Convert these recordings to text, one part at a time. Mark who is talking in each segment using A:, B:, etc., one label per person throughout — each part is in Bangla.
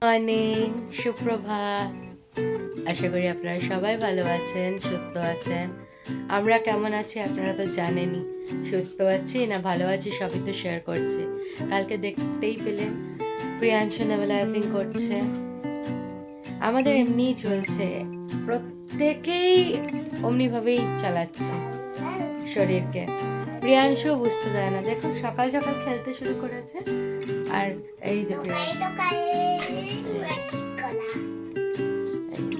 A: মর্নিং, সুপ্রভাত। আশা করি আপনারা সবাই ভালো আছেন, সুস্থ আছেন। আমরা কেমন আছি আপনারা তো জানেনই। সুস্থ আছি না ভালো আছি সবই তো শেয়ার করছি। কালকে দেখতেই পেলেন প্রিয়াংশু নেবুলাইজিং করছে। আমাদের এমনিই চলছে, প্রত্যেকেই অমনিভাবেই চালাচ্ছে শরীরকে। প্রিয়াংশু বুঝতে দেয় না, দেখুন সকাল সকাল খেলতে শুরু করেছে। আর এই যে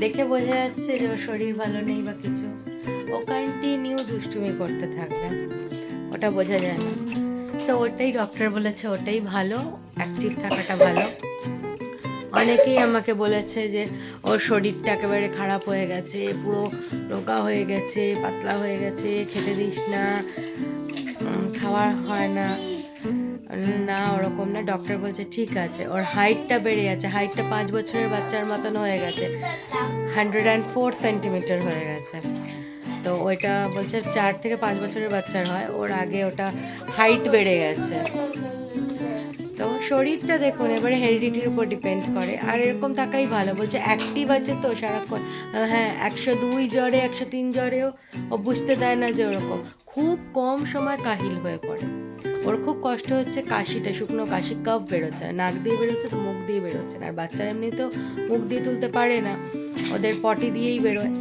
A: দেখে বোঝা যাচ্ছে যে ওর শরীর ভালো নেই বা কিছু, ও কন্টিনিউ দুষ্টুমি করতে থাকবে, ওটা বোঝা যায় না। তো ওটাই ডক্টর বলেছে, ওটাই ভালো, অ্যাক্টিভ থাকাটা ভালো। অনেকেই আমাকে বলেছে যে ওর শরীরটা একেবারে খারাপ হয়ে গেছে, পুরো রোগা হয়ে গেছে, পাতলা হয়ে গেছে, খেতে দিস না, খাওয়া হয় না। না, ওরকম না। ডক্টর বলছে ঠিক আছে, ওর হাইটটা বেড়ে গেছে, হাইটটা 5 বছরের বাচ্চার মতন হয়ে গেছে, 104 সেন্টিমিটার হয়ে গেছে। তো ওইটা বলছে 4 থেকে 5 বছরের বাচ্চার হয়, ওর আগে ওটা হাইট বেড়ে গেছে। তো শরীরটা দেখুন এবারে হেরিডিটির উপর ডিপেন্ড করে, আর এরকম থাকাই ভালো। বলছে অ্যাক্টিভ আছে তো সারাক্ষণ। হ্যাঁ, 102 জ্বরে 103 জ্বরেও ও বুঝতে দেয় না যে ওরকম। খুব কম সময় কাহিল হয়ে পড়ে। ওর খুব কষ্ট হচ্ছে কাশিটা, শুকনো কাশি, কাফ বেরোচ্ছে না, নাক দিয়ে বেরোচ্ছে তো মুখ দিয়ে বেরোচ্ছে না। আর বাচ্চারা এমনিতেও মুখ দিয়ে তুলতে পারে না, ওদের পটি দিয়েই বেরোয়।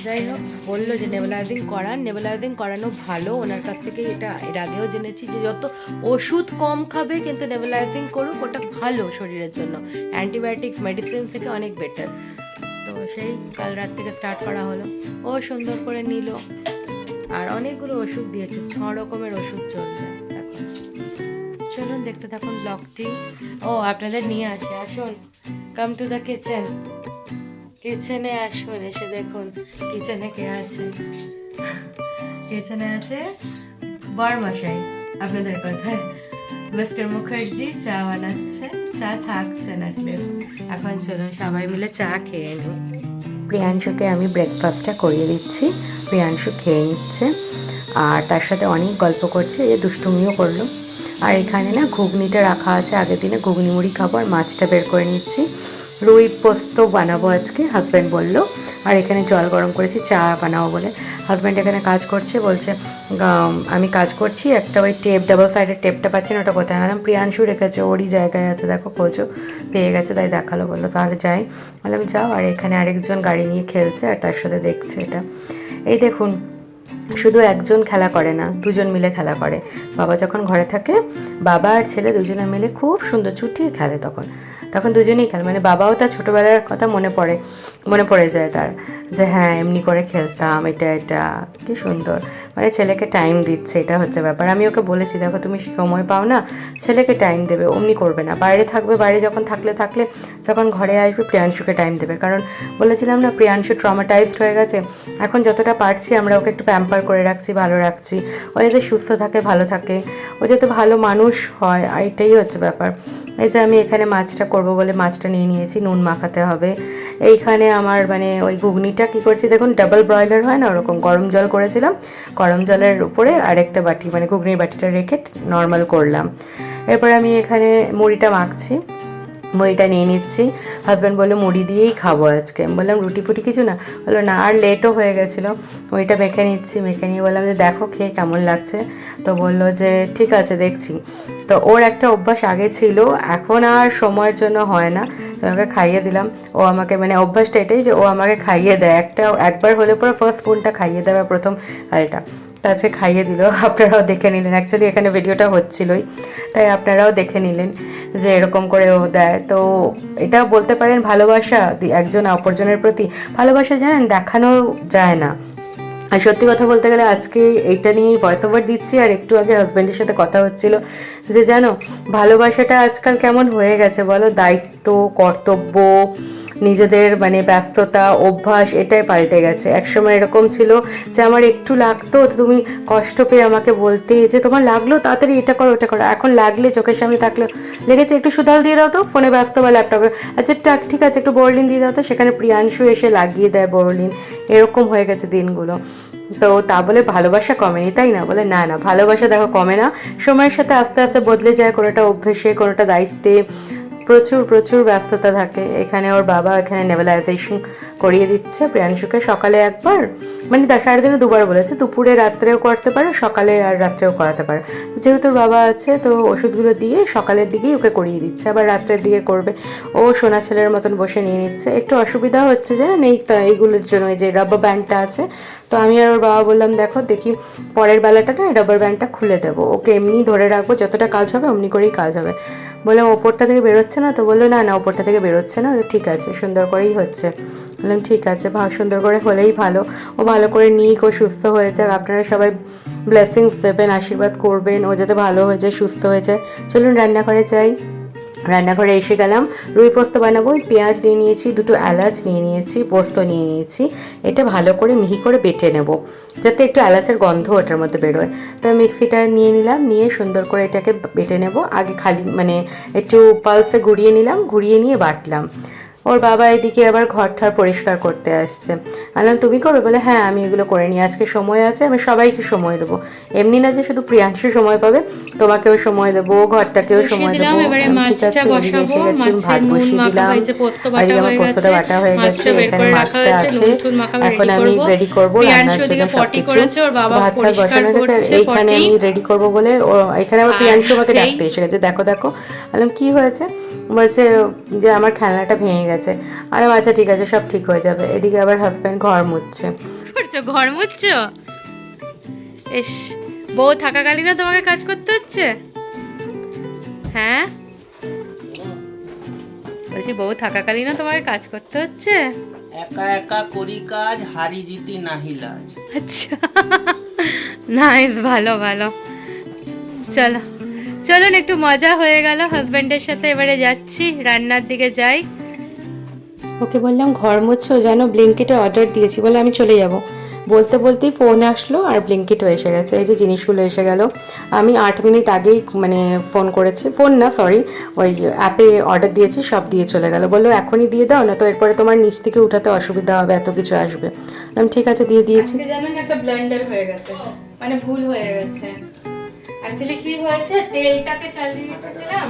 A: যাই হোক, বললো যে নেবুলাইজিং করানো ভালো। ওনার কাছ থেকে এটা এর আগেও জেনেছি যে যত ওষুধ কম খাবে কিন্তু নেবুলাইজিং করুক, ওটা ভালো শরীরের জন্য, অ্যান্টিবায়োটিক্স মেডিসিন থেকে অনেক বেটার। তো সেই কাল রাত থেকে স্টার্ট করা হলো, ও সুন্দর করে নিল। আর অনেকগুলো ওষুধ দিয়েছে, 6 রকমের ওষুধ চলবে এখন। চলুন দেখতে থাকুন ব্লগটি। ও আপনাদের নিয়ে আসে, আসুন, কাম টু দ্য কিচেন। কিচেনে আসুন, এসে দেখুন কিচেনে কে আছে। কিচেনে আছে বরমশাই, আপনাদের কথায় মিস্টার মুখার্জি চা বানাচ্ছে, চা ছাঁকছেন অ্যাটলিস্ট। এখন চলুন সবাই মিলে চা খেয়ে নিই। প্রিয়াংশুকে আমি ব্রেকফাস্টটা করিয়ে দিচ্ছি, প্রিয়াংশু খেয়ে নিচ্ছে আর তার সাথে অনেক গল্প করছে, এ দুষ্টুমিও করলো। আর এখানে না ঘুগনিটা রাখা আছে, আগের দিনে ঘুগনি মুড়ি খাবো, আর মাছটা বের করে নিচ্ছি। রুই পোস্ত বানাবো আজকে, হাজব্যান্ড বললো। আর এখানে জল গরম করেছি চা বানাবো বলে। হাজব্যান্ড এখানে কাজ করছে, বলছে আমি কাজ করছি, একটা ওই টেপ, ডাবল সাইডের টেপটা পাচ্ছি না, ওটা কোথায় গেলাম। প্রিয়াংশু রেখেছে, ওরই জায়গায় আছে, দেখো খোঁজো, পেয়ে গেছে, তাই দেখালো, বললো তাহলে যাই। বললাম যাও। আর এখানে আরেকজন গাড়ি নিয়ে খেলছে আর তার সাথে দেখছে এটা। এই দেখুন, শুধু একজন খেলা করে না, দুজন মিলে খেলা করে। বাবা যখন ঘরে থাকে, বাবা আর ছেলে দুজনে মিলে খুব সুন্দর ছুটিয়ে খেলে। তখন দুজনেই খেলে, মানে বাবাও তার ছোটোবেলার কথা মনে পড়ে যায় তার, যে হ্যাঁ এমনি করে খেলতাম, এটা কি সুন্দর, মানে ছেলেকে টাইম দিচ্ছে, এটা হচ্ছে ব্যাপার। আমি ওকে বলেছি দেখো তুমি সময় পাও না, ছেলেকে টাইম দেবে, অমনি করবে না। বাইরে থাকবে, বাইরে যখন থাকলে যখন ঘরে আসবে প্রিয়াংশুকে টাইম দেবে। কারণ বলেছিলাম না প্রিয়াংশু ট্রমাটাইজড হয়ে গেছে। এখন যতটা পারছি আমরা ওকে একটু প্যাম্পার করে রাখছি, ভালো রাখছি, ও যাতে সুস্থ থাকে, ভালো থাকে, ও যাতে ভালো মানুষ হয়, এটাই হচ্ছে ব্যাপার। এই যে আমি এখানে মাছটা করব বলে মাছটা নিয়ে নিয়েছি, নুন মাখাতে হবে। এইখানে আমার মানে ওই ঘুগনিটা কী করছি দেখুন, ডাবল ব্রয়লার হয় না ওরকম, গরম জল করেছিলাম, গরম জলের উপরে আরেকটা বাটি মানে ঘুগনির বাটিটা রেখে নর্মাল করলাম। এরপর আমি এখানে মুড়িটা মাখছি, মুড়িটা নিয়ে নিচ্ছি। হাজব্যান্ড বললো মুড়ি দিয়েই খাবো আজকে। আমি বললাম রুটি ফুটি কিছু না, বললো না, আর লেটও হয়ে গেছিলো। মুড়িটা মেখে নিচ্ছি, মেখে নিয়ে বললাম যে দেখো খেয়ে কেমন লাগছে। তো বললো যে ঠিক আছে দেখছি। তো ওর একটা অভ্যাস আগে ছিল, এখন আর সময়ের জন্য হয় না, তো আমাকে খাইয়ে দিলাম। ও আমাকে মানে অভ্যাসটা এটাই যে ও আমাকে খাইয়ে দেয়, একবার হলে পরে ফার্স্ট স্পুনটা খাইয়ে দেবে, প্রথম আলটা তাছে খাইয়ে দিল। আপনারাও দেখে নিলেন, অ্যাকচুয়ালি এখানে ভিডিওটা হচ্ছিলোই, তাই আপনারাও দেখে নিলেন যে এরকম করে ও দেয়। তো এটা বলতে পারেন ভালোবাসা, একজন অপরজনের প্রতি ভালোবাসা, জানেন দেখানো যায় না। আর সত্যি কথা বলতে গেলে আজকে এইটা নিয়েই ভয়েস ওভার দিচ্ছি। আর একটু আগে হাজব্যান্ডের সাথে কথা হচ্ছিল যে জানো ভালোবাসাটা আজকাল কেমন হয়ে গেছে বলো, দায়িত্ব, কর্তব্য, নিজেদের মানে ব্যস্ততা, অভ্যাস, এটাই পাল্টে গেছে। একসময় এরকম ছিল যে আমার একটু লাগতো তুমি কষ্ট পেয়ে আমাকে বলতে যে তোমার লাগলো তাড়াতাড়ি এটা করো ওটা করো। এখন লাগলে চোখের সামনে থাকলে লেগেছে একটু সুদাল দিয়ে দাও তো, ফোনে ব্যস্ত বা ল্যাপটপে, আচ্ছা ঠিক আছে একটু বোরলিন দিয়ে দাও তো, সেখানে প্রিয়াংশু এসে লাগিয়ে দেয় বোরলিন। এরকম হয়ে গেছে দিনগুলো। তো তা বলে ভালোবাসা কমেনি, তাই না? বলে না না, ভালোবাসা দেখো কমে না, সময়ের সাথে আস্তে আস্তে বদলে যায়, কোনোটা অভ্যেসে, কোনোটা দায়িত্বে, প্রচুর প্রচুর ব্যস্ততা থাকে এখানে। ওর বাবা এখানে নেবুলাইজেশন করিয়ে দিচ্ছে প্রিয়াংশুকে, সকালে একবার, মানে 10 দিনে 2বার বলেছে, দুপুরে রাত্রেও করতে পারে, সকালে আর রাত্রেও করাতে পারে। যেহেতু ওর বাবা আছে তো ওষুধগুলো দিয়ে সকালের দিকেই ওকে করিয়ে দিচ্ছে, আবার রাত্রের দিকে করবে। ও সোনা ছেলের মতন বসে নিয়ে নিচ্ছে। একটু অসুবিধা হচ্ছে যে নেই এইগুলোর জন্য, এই যে রাবার ব্যান্ডটা আছে, তো আমি আর ওর বাবা বললাম দেখো দেখি পরের বেলাটা না রাবার ব্যান্ডটা খুলে দেবো, ওকে এমনি ধরে রাখবো, যতটা কাজ হবে অমনি করেই কাজ হবে। বললাম ওপরটা থেকে বেরোচ্ছে না, তো বললো না না ওপরটা থেকে বেরোচ্ছে না, ঠিক আছে সুন্দর করেই হচ্ছে। বললাম ঠিক আছে, সুন্দর করে হলেই ভালো। ও ভালো করে নিক, ও সুস্থ হয়ে যাক, আপনারা সবাই ব্লেসিংস দেবেন, আশীর্বাদ করবেন ও যাতে ভালো হয়ে যায়, সুস্থ হয়ে যায়। চলুন রান্নাঘরে যাই। রান্নাঘরে এসে গেলাম, রুই পোস্ত বানাবো। পেঁয়াজ নিয়ে নিয়েছি, 2টো এলাচ নিয়ে নিয়েছি, পোস্ত নিয়ে নিয়েছি। এটা ভালো করে মিহি করে বেটে নেব যাতে একটু এলাচের গন্ধ ওটার মধ্যে বেরোয়। তো মিক্সিটা নিয়ে নিলাম, নিয়ে সুন্দর করে এটাকে বেটে নেব। আগে খালি মানে একটু পালসে ঘুরিয়ে নিলাম, ঘুরিয়ে নিয়ে বাটলাম। ওর বাবা এদিকে আবার ঘরটার পরিষ্কার করতে আসছে। বললাম তুমি করবে? বলে হ্যাঁ আমি এগুলো করে নিই, আজকে সময় আছে, আমি সবাইকে সময় দেবো, এমনি না যে শুধু প্রিয়াংশু সময় পাবে, তোমাকেও সময় দেবো, ঘরটাকেও সময় দেবো। ঠিক আছে, এদিকে এসে গেছি, ভাত বসিয়ে দিলাম, এদিকে আমার পোস্তটা বাটা হয়ে গেছে, এখানে মাছটা আছে, এখন আমি রেডি করবো রান্নার জন্য সবকিছু। ভাত টাত বসানো গেছে, আর এইখানে আমি রেডি করবো বলে এখানে আমার প্রিয়াংশু আমাকে ডাকতে এসে গেছে, দেখো দেখো। বললাম কি হয়েছে? বলছে যে আমার খেলনাটা ভেঙে গেছে। আর আচ্ছা ঠিক আছে, সব ঠিক হয়ে যাবে। এদিকে আবার হাজব্যান্ড ঘর মুছছে। ঘর মুছছো? এস, বউ থাকাকালীন তোমাকে কাজ করতে হচ্ছে? হ্যাঁ বলছি বউ থাকাকালীন তোমাকে কাজ করতে হচ্ছে?
B: একা একা করি কাজ, হারি জিতি নাহি লাজ।
A: আচ্ছা নাইস, ভালো ভালো। চলো চলুন, একটু মজা হয়ে গেল হাজব্যান্ডের সাথে, এবারে যাচ্ছি রান্নার দিকে যাই। ওকে বললাম ঘর মুছছো, জানো ব্লিঙ্কিটে অর্ডার দিয়েছি, বলে আমি চলে যাব। বলতে বলতেই ফোন আসলো আর ব্লিঙ্কিটও এসে গেছে। এই যে জিনিসগুলো এসে গেল, আমি 8 মিনিট আগেই মানে ফোন করেছি, ফোন না সরি, ওই অ্যাপে অর্ডার দিয়েছি, সব দিয়ে চলে গেল। বললো এখনই দিয়ে দাও না তো এরপরে তোমার নিচ থেকে উঠাতে অসুবিধা হবে, এত কিছু আসবে। আমি ঠিক আছে দিয়ে দিয়েছি। জানেন একটা ব্লেন্ডার হয়ে গেছে, মানে ভুল হয়ে গেছে। অ্যাকচুয়ালি কি হয়েছে, তেলটাকে চালিয়ে রেখেছিলাম,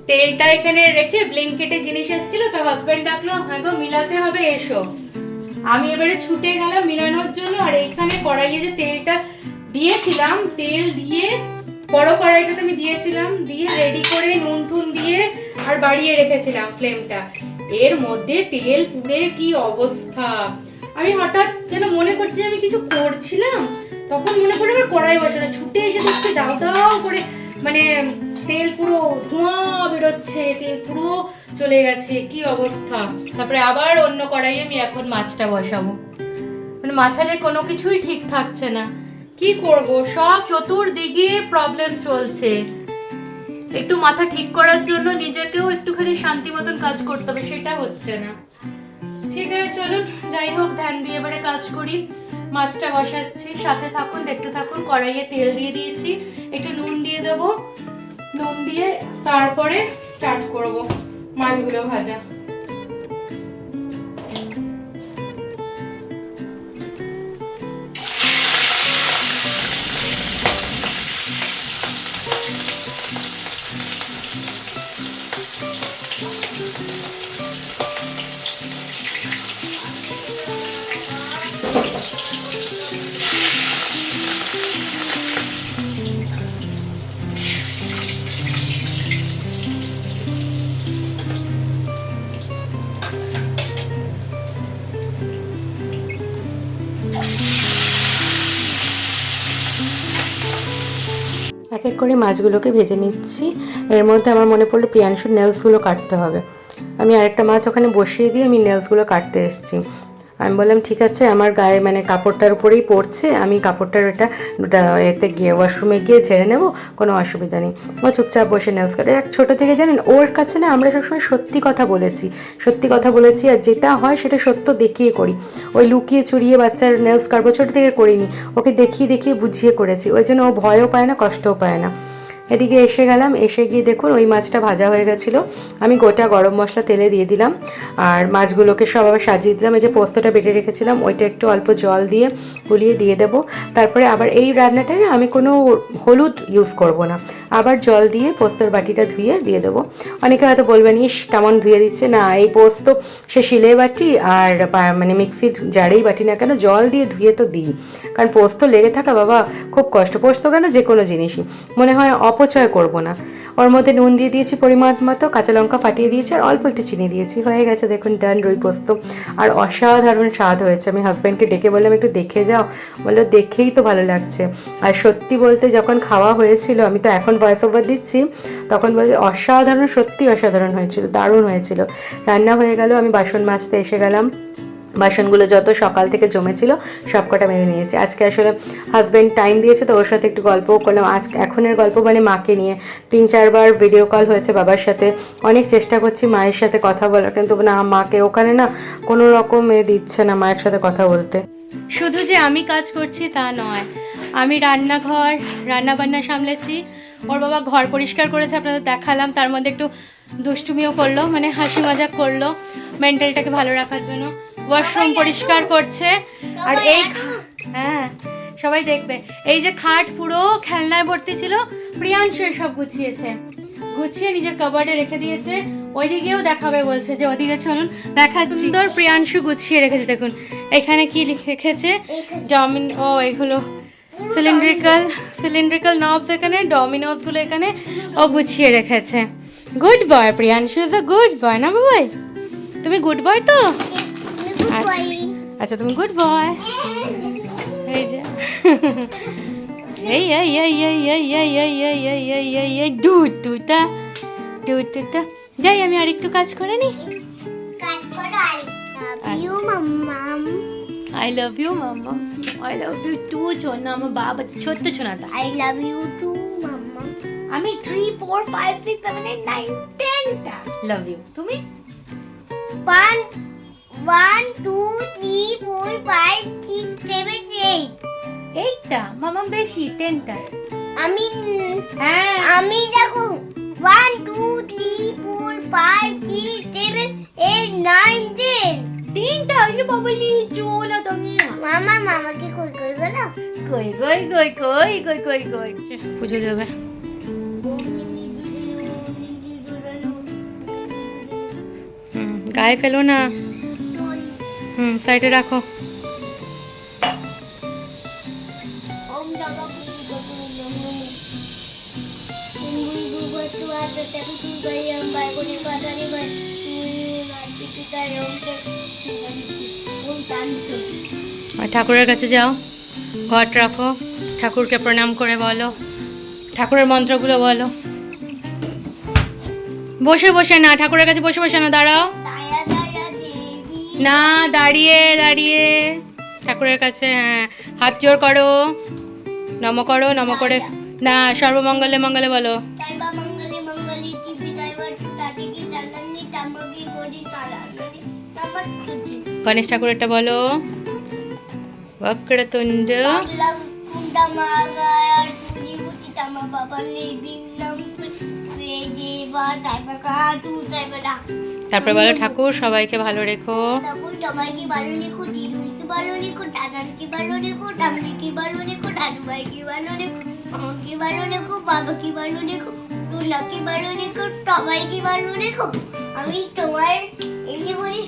A: তেলটা এখানে রেখে ব্লিঙ্কিটে জিনিস এসেছিল, তো হাজবেন্ড ডাকলো হ্যাঁ গো মিলাতে হবে এসো। আমি এবারে ছুটে গেলাম মিলানোর জন্য, আর এইখানে কড়াইয়ে যে তেলটা দিয়েছিলাম, তেল দিয়ে বড় কড়াইটাতে আমি দিয়েছিলাম, দিয়ে রেডি করে নুন টুন দিয়ে আর বাড়িয়ে রেখেছিলাম ফ্লেমটা। এর মধ্যে তেল পুড়ে কি অবস্থা! আমি হঠাৎ যেন মনে করছি যে আমি কিছু করছিলাম, তখন মনে পড়ে আমার কড়াই বসানো, ছুটে এসে দেখছি দাও দাও করে মানে তেল পুরো ধোঁয়া বেরোচ্ছে, তেল পুরো চলে গেছে, কি অবস্থা। তারপরে আবার অন্য কড়াইয়ে আমি এখন মাছটা বসাবো, মানে মাথায় কোনো কিছুই ঠিক থাকছে না, কি করব, সব চতুর্দিকে প্রবলেম চলছে। একটু মাথা ঠিক করার জন্য নিজেকেও একটুখানি শান্তি মতন কাজ করতে হবে, সেটা হচ্ছে না। ঠিক আছে চলুন যাই হোক, ধ্যান দিয়ে এবারে কাজ করি। মাছটা বসাচ্ছি, সাথে থাকুন, দেখতে থাকুন। কড়াইয়ে তেল দিয়ে দিয়েছি, একটু নুন দিয়ে দেবো, নুন দিয়ে তারপরে স্টার্ট করব মাছগুলো ভাজা। এক এক করে মাছগুলোকে ভেজে নিচ্ছি। এর মধ্যে আমার মনে পড়লো প্রিয়াংশুর নেলসগুলো কাটতে হবে। আমি আরেকটা মাছ ওখানে বসিয়ে দিয়ে আমি নেলসগুলো কাটতে এসেছি। আমি বললাম ঠিক আছে, আমার গায়ে মানে কাপড়টার উপরেই পড়ছে, আমি কাপড়টার ওটা এতে গিয়ে ওয়াশরুমে গিয়ে ছেড়ে নেবো, কোনো অসুবিধা নেই। ও চুপচাপ বসে নেলস কাটে। এক ছোটো থেকে জানেন ওর কাছে না আমরা সবসময় সত্যি কথা বলেছি, আর যেটা হয় সেটা সত্য দেখিয়ে করি। ওই লুকিয়ে চুরিয়ে বাচ্চার নেলস কাটবো ছোটো থেকে করিনি, ওকে দেখিয়ে বুঝিয়ে করেছি, ওই জন্য ও ভয়ও পায় না, কষ্টও পায় না। এদিকে এসে গেলাম, এসে গিয়ে দেখুন ওই মাছটা ভাজা হয়ে গেছিলো। আমি গোটা গরম মশলা তেলে দিয়ে দিলাম, আর মাছগুলোকে সব আবার সাজিয়ে দিলাম। এই যে পোস্তটা বেটে রেখেছিলাম ওইটা একটু অল্প জল দিয়ে গুলিয়ে দিয়ে দেবো। তারপরে আবার এই রান্নাটায় না আমি কোনো হলুদ ইউজ করব না, আবার জল দিয়ে পোস্তর বাটিটা ধুয়ে দিয়ে দেবো। অনেকে হয়তো বলবেন ইস কেমন ধুয়ে দিচ্ছে, না এই পোস্ত সে শিলে বাটি আর মানে মিক্সির জারেই বাটি না কেন জল দিয়ে ধুয়ে তো দিই, কারণ পোস্ত লেগে থাকা বাবা খুব কষ্ট। পোস্ত কেন যে কোনো জিনিসই মনে হয় অপচয় করব না। ওর মধ্যে নুন দিয়ে দিয়েছি পরিমাণ মতো, কাঁচা লঙ্কা ফাটিয়ে দিয়েছি আর অল্প একটু চিনি দিয়েছি, হয়ে গেছে দেখুন ডান রুই পোস্ত। আর অসাধারণ স্বাদ হয়েছে। আমি হাজব্যান্ডকে ডেকে বললাম একটু দেখে যাও, বললো দেখেই তো ভালো লাগছে। আর সত্যি বলতে যখন খাওয়া হয়েছিল, আমি তো এখন ভয়েস ওভার দিচ্ছি, তখন বলতে অসাধারণ, সত্যি অসাধারণ হয়েছিল, দারুণ হয়েছিল। রান্না হয়ে গেল, আমি বাসন মাজতে এসে গেলাম। বাসনগুলো যত সকাল থেকে জমেছিল সব কটা মেজে নিয়েছি। আজকে আসলে হাজব্যান্ড টাইম দিয়েছে তো ওর সাথে একটু গল্পও করলাম। এখনের গল্প মানে মাকে নিয়ে 3-4 বার ভিডিও কল হয়েছে বাবার সাথে। অনেক চেষ্টা করছি মায়ের সাথে কথা বলার, কিন্তু না, মাকে ওখানে না কোনো রকম দিচ্ছে না মায়ের সাথে কথা বলতে। শুধু যে আমি কাজ করছি তা নয়, আমি রান্নাবান্না সামলেছি, ওর বাবা ঘর পরিষ্কার করেছে, আপনাদের দেখালাম। তার মধ্যে একটু দুষ্টুমিও করলো, মানে হাসি মজাক করলো মেন্টালটাকে ভালো রাখার জন্য। ওয়াশরুম পরিষ্কার করছে। আর এই হ্যাঁ সবাই দেখবে, এই যে খাট পুরো খেলনায় ভর্তি ছিল, প্রিয়াংশু সব গুছিয়ে নিজের কাবার্ডে রেখে দিয়েছে। ওইদিকেও দেখাবে বলছে, যে ওদিকে চলুন দেখা। সুন্দর প্রিয়াংশু গুছিয়ে রেখেছে। দেখুন এখানে কি রেখেছে, এগুলো সিলিন্ড্রিক্যাল নবস, এখানে ডমিনোসগুলো এখানে ও গুছিয়ে রেখেছে। Good boy Priyanshu, is a good boy না বাবাই? তুমি গুড বয় তো? আচ্ছা তুমি গুড বয়। এই যে দুধটা যাই, আমি আরেকটু কাজ করে নি। I love you mamma, I love you too সোনা, আমার বাবা ছোট্ট সোনাটা।
C: I love you too, Mama.
A: আমি 3, 4, 5, 6, 7, 8, 9, 10টা লাভ ইউ। তুমি?
C: 1, 2, 3, 4, 5, 6, 7, 8.
A: 8টা মামা বেশি, 10টা।
C: হ্যাঁ আমি দেখো 1, 2, 3, 4, 5, 6, 7, 8, 9, 10.
A: 3টা আরে বাবলি চলো তুমি।
C: মামাকে কই গেলো?
A: কই পুজো দেবে। গায়ে ফেলো না, সাইডে রাখো। ঠাকুরের কাছে যাও, ঘট রাখো, ঠাকুরকে প্রণাম করে বলো, ঠাকুরের মন্ত্রগুলো বলো। বসে না, ঠাকুরের কাছে বসে না, দাঁড়াও না, দাঁড়িয়ে ঠাকুরের কাছে। হ্যাঁ হাত জোর করো, নম করে না, সর্বমঙ্গলে মঙ্গলে বলো। গণেশ ঠাকুরেরটা বলো, বক্রতুণ্ড তারপরে বলো ঠাকুর সবাইকে ভালো রেখো,
C: সবাইকে ভালো রেখো, দিদুকে ভালো রেখো, দাদাকে ভালো রেখো, ঠাম্মিকে ভালো রেখো, দাদু ভাইকে ভালো রেখো, আমাকে ভালো রেখো, বাবাকে ভালো রেখো, টুনাকে ভালো রেখো, সবাইকে ভালো রেখো। আমি তোমার এমনি বলি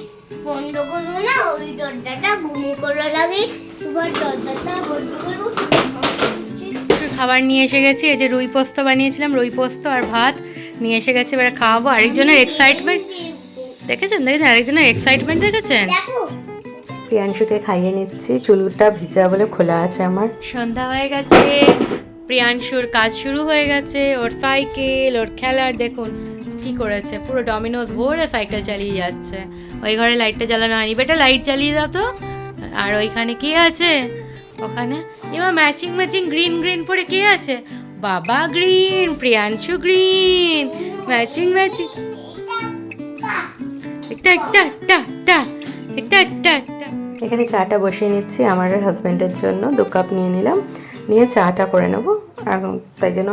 C: বন্ধ করবো না, ওই দরজাটা ঘুমু করা লাগে, তোমার দরজাটা বন্ধ করবো।
A: খাবার নিয়ে এসে গেছি, এই যে রুই পোস্ত বানিয়েছিলাম, রুই পোস্ত আর ভাত নিয়ে এসে গেছে। এবারে খাওয়াবো। আরেকজনের এক্সাইটমেন্ট দেখেছেন, আরেকজনের এক্সাইটমেন্ট দেখেছেন। প্রিয়াংশুকে খাইয়ে নিচ্ছি, চুলটা ভিজা বলে খোলা আছে আমার। সন্ধ্যা হয়ে গেছে, প্রিয়াংশুর কাজ শুরু হয়ে গেছে, ওর সাইকেল, ওর খেলার দেখুন কি করেছে, পুরো ডমিনোজ ভরে সাইকেল চালিয়ে যাচ্ছে। ওই ঘরে লাইটটা জ্বালানো হয়নি, বেটা লাইট জ্বালিয়ে দাও তো। আর ওইখানে কে আছে, ওখানে এবার ম্যাচিং গ্রিন পরে কে আছে, বাবা গ্রিন, প্রিয়াংশু গ্রিন, ম্যাচিং একটা। এখানে চাটা বসিয়ে নিচ্ছি আমার আর হাজব্যান্ডের জন্য। 2 কাপ নিয়ে নিলাম, নিয়ে চাটা করে নেবো। এখন তাই জন্য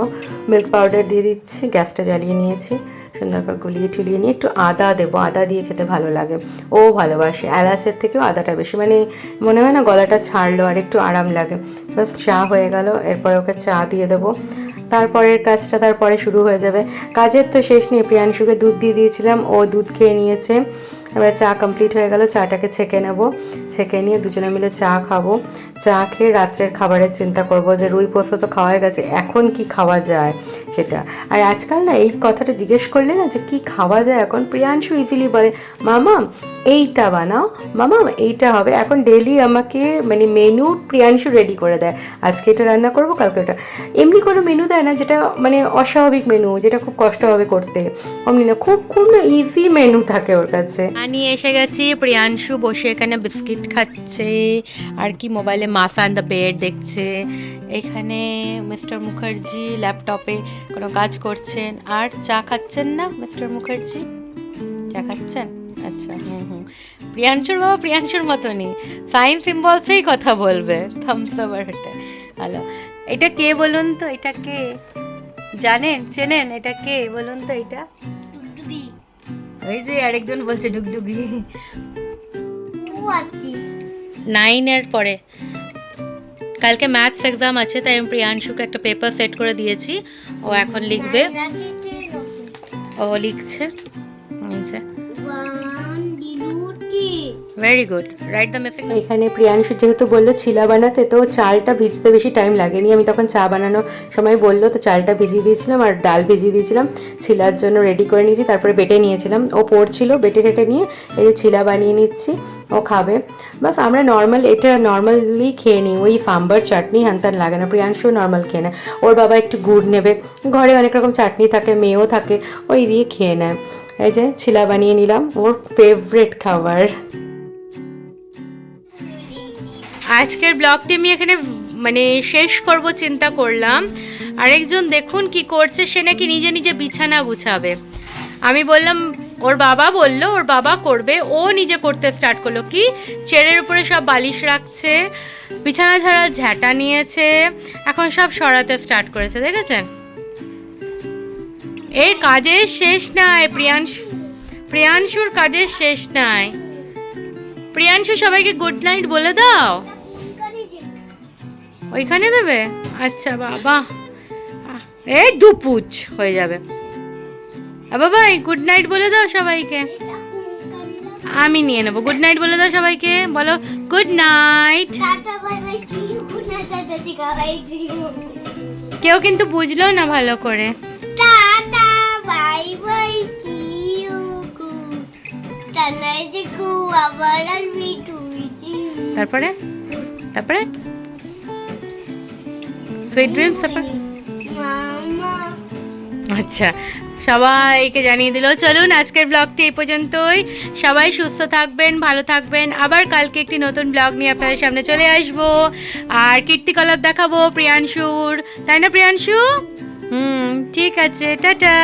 A: মিল্ক পাউডার দিয়ে দিচ্ছি, গ্যাসটা জ্বালিয়ে নিয়েছি, সুন্দর করে গুলিয়ে টুলিয়ে নিয়ে একটু আদা দেবো, আদা দিয়ে খেতে ভালো লাগে, ও ভালোবাসে, এলাচের থেকেও আদাটা বেশি, মানে মনে হয় না গলাটা ছাড়লো আর একটু আরাম লাগে। বাস চা হয়ে গেল, এরপরে ওকে চা দিয়ে দেবো, তারপরের কাজটা তারপরে শুরু হয়ে যাবে। কাজের তো শেষ নেই, প্রিয়াংশুকে দুধ দিয়ে দিয়েছিলাম, ও দুধ খেয়ে নিয়েছে। এবার চা কমপ্লিট হয়ে গেল, চাটাকে ছেঁকে নেব, ছেঁকে নিয়ে দুজনে মিলে চা খাবো। চা খেয়ে রাত্রের খাবারের চিন্তা করব যে রুই পোস্ত তো খাওয়া হয়ে গেছে, এখন কি খাওয়া যায় সেটা। আর আজকাল না এই কথাটা জিজ্ঞেস করলে না যে কি খাওয়া যায়, এখন প্রিয়াংশু ইজিলি বলে মামাম এইটা বানাও, মামাম এইটা হবে। এখন ডেলি আমাকে মানে মেনু প্রিয়াংশু রেডি করে দেয়, আজকে এটা রান্না করবো, কালকে ওটা। এমনি কোনো মেনু দেয় না যেটা মানে অস্বাভাবিক মেনু, যেটা খুব কষ্ট হবে করতে, অমনি না, খুব খুব না ইজি মেনু থাকে ওর কাছে। আমি এসে গেছি, প্রিয়াংশু বসে এখানে বিস্কিট খাচ্ছে আর কি মোবাইলে মাসা অ্যান্ড দ্য বেড দেখছে। এখানে মিস্টার মুখার্জি ল্যাপটপে কোনো কাজ করছেন আর চা খাচ্ছেন না মিস্টার মুখার্জি? চা খাচ্ছেন, আচ্ছা। প্রিয়াংশুর বাবা প্রিয়াংশুর মতনই সাইন সিম্বলসেই কথা বলবে, থামস আপ আর হেঁটে। হ্যালো, এটা কে বলুন তো, এটা কে জানেন, চেনেন? এটা কে বলুন তো? এটা
C: ডুগডুগি।
A: ওই যে আরেকজন বলছে ডুগডুগি।
C: ও আচ্ছা।
A: 9-এর পরে কালকে ম্যাথস এক্সাম আছে, তাই আমি প্রিয়াংশুকে একটা পেপার সেট করে দিয়েছি, ও এখন লিখবে। ও লিখছে, very good, write the missing. এখানে প্রিয়াংশু যেহেতু বললো ছিলা বানাতে, তো চালটা ভিজতে বেশি টাইম লাগেনি, আমি তখন চা বানানোর সময় বললো, তো চালটা ভিজিয়ে দিয়েছিলাম আর ডাল ভিজিয়ে দিয়েছিলাম, ছিলার জন্য রেডি করে নিয়েছি, তারপরে বেটে নিয়েছিলাম, ও পড়ছিল, বেটে টেটে নিয়ে এই যে ছিলা বানিয়ে নিচ্ছি, ও খাবে। বাস আমরা নর্মাল এটা নর্মালি খেয়ে নিই, ওই সাম্বার চাটনি হ্যান লাগে না, প্রিয়াংশু নর্মাল খেয়ে নেয়, ওর বাবা একটু গুড় নেবে, ঘরে অনেক রকম চাটনি থাকে, মেয়েও থাকে, ওই দিয়ে খেয়ে নেয়। এই যে ছিলা বানিয়ে নিলাম, ওর ফেভারিট খাবার। আজকের ব্লগটি আমি এখানে মানে শেষ করব চিন্তা করলাম। আরেকজন দেখুন কি করছে, সে নাকি নিজে নিজে বিছানা গুছাবে। আমি বললাম, ওর বাবা বললো ওর বাবা করবে, ও নিজে করতে স্টার্ট করলো, কি চেয়ারের উপরে সব বালিশ রাখছে, বিছানা ঝাড়া ঝাঁটা নিয়েছে, এখন সব সরাতে স্টার্ট করেছে, দেখেছেন? এর কাজের শেষ নাই, প্রিয়াংশুর কাজের শেষ নাই। প্রিয়াংশু সবাইকে গুড নাইট বলে দাও, ওইখানে দেবে? আচ্ছা বাবা, এই দুপুচ হয়ে যাবে। বাবা গুড নাইট বলে দাও সবাইকে, আমি নিয়ে নেবো। গুড নাইট বলে দাও সবাইকে, বলো গুড নাইট। কেউ কিন্তু বুঝলো না ভালো করে। তারপরে তারপরে সুইট ড্রিমস, তারপর আচ্ছা সবাইকে জানিয়ে দিল। চলুন আজকের ব্লগটি এই পর্যন্তই, সবাই সুস্থ থাকবেন, ভালো থাকবেন, আবার কালকে একটি নতুন ব্লগ নিয়ে আপনাদের সামনে চলে আসবো, আর কীর্তিকলাপ দেখাবো প্রিয়াংশুর, তাই না প্রিয়াংশু? ঠিক আছে, টাটা।